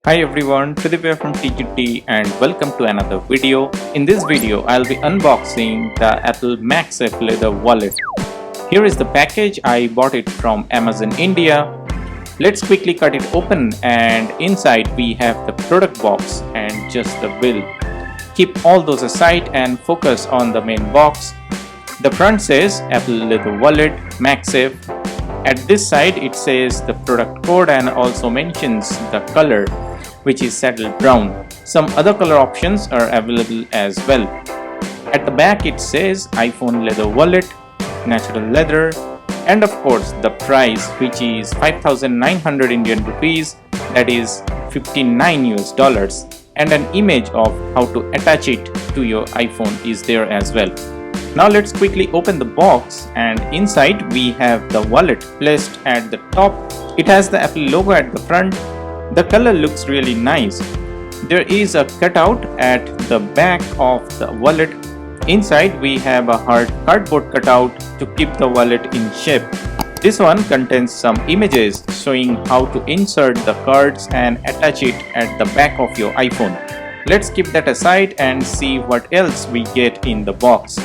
Hi everyone, Tridib here from TGT and welcome to another video. In this video, I'll be unboxing the Apple MagSafe Leather Wallet. Here is the package. I bought it from Amazon India. Let's quickly cut it open, and inside we have the product box and just the bill. Keep all those aside and focus on the main box. The front says Apple Leather Wallet MagSafe. At this side it says the product code and also mentions the color, which is saddle brown. Some other color options are available as well. At the back it says iPhone leather wallet, natural leather, and of course the price, which is 5,900 Indian rupees, that is $59 US, and an image of how to attach it to your iPhone is there as well. Now let's quickly open the box, and inside we have the wallet placed at the top. It has the Apple logo at the front. The color looks really nice. There is a cutout at the back of the wallet. Inside we have a hard cardboard cutout to keep the wallet in shape. This one contains some images showing how to insert the cards and attach it at the back of your iPhone. Let's keep that aside and see what else we get in the box.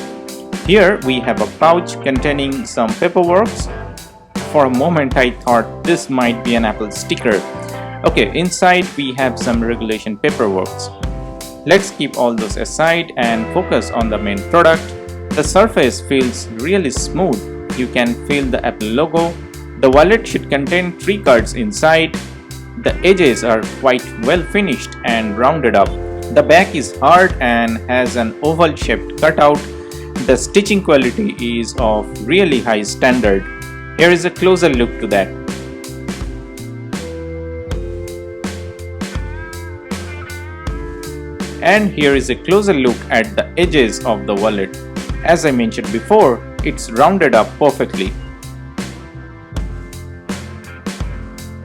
Here we have a pouch containing some paperwork. For a moment I thought this might be an Apple sticker. Okay, inside we have some regulation paperwork. Let's keep all those aside and focus on the main product. The surface feels really smooth. You can feel the Apple logo. The wallet should contain 3 cards inside. The edges are quite well finished and rounded up. The back is hard and has an oval shaped cutout. The stitching quality is of really high standard. Here is a closer look to that. And here is a closer look at the edges of the wallet. As I mentioned before, it's rounded up perfectly.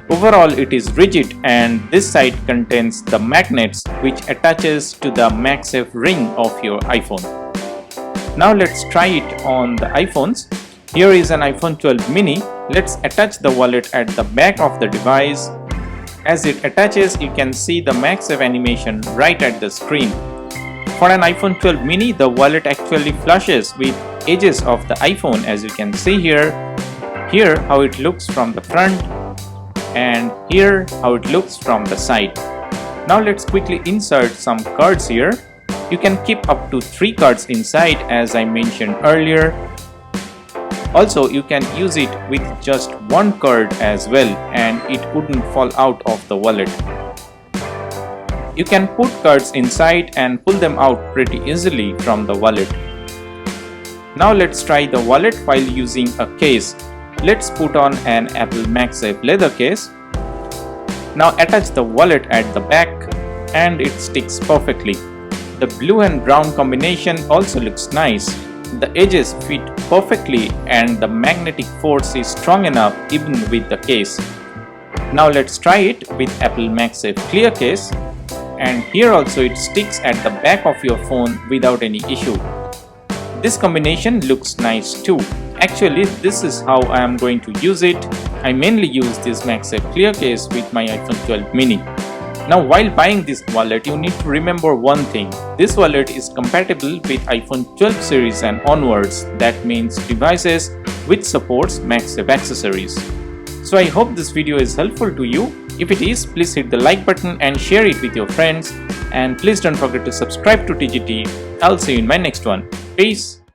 Overall it is rigid, and this side contains the magnets which attaches to the MagSafe ring of your iPhone. Now let's try it on the iPhones. Here is an iPhone 12 mini. Let's attach the wallet at the back of the device. As it attaches, you can see the MagSafe animation right at the screen. For an iPhone 12 mini, the wallet actually flushes with edges of the iPhone, as you can see here. Here how it looks from the front, and here how it looks from the side. Now let's quickly insert some cards here. You can keep up to 3 cards inside, as I mentioned earlier. Also, you can use it with just 1 card as well, and it wouldn't fall out of the wallet. You can put cards inside and pull them out pretty easily from the wallet. Now let's try the wallet while using a case. Let's put on an Apple MagSafe leather case. Now attach the wallet at the back, and it sticks perfectly. The blue and brown combination also looks nice. The edges fit perfectly and the magnetic force is strong enough even with the case. Now let's try it with Apple MagSafe clear case, and here also it sticks at the back of your phone without any issue. This combination looks nice too. Actually, this is how I am going to use it. I mainly use this MagSafe clear case with my iPhone 12 mini. Now while buying this wallet, you need to remember one thing. This wallet is compatible with iPhone 12 series and onwards. That means devices which supports MagSafe accessories. So I hope this video is helpful to you. If it is, please hit the like button and share it with your friends. And please don't forget to subscribe to TGT. I'll see you in my next one. Peace.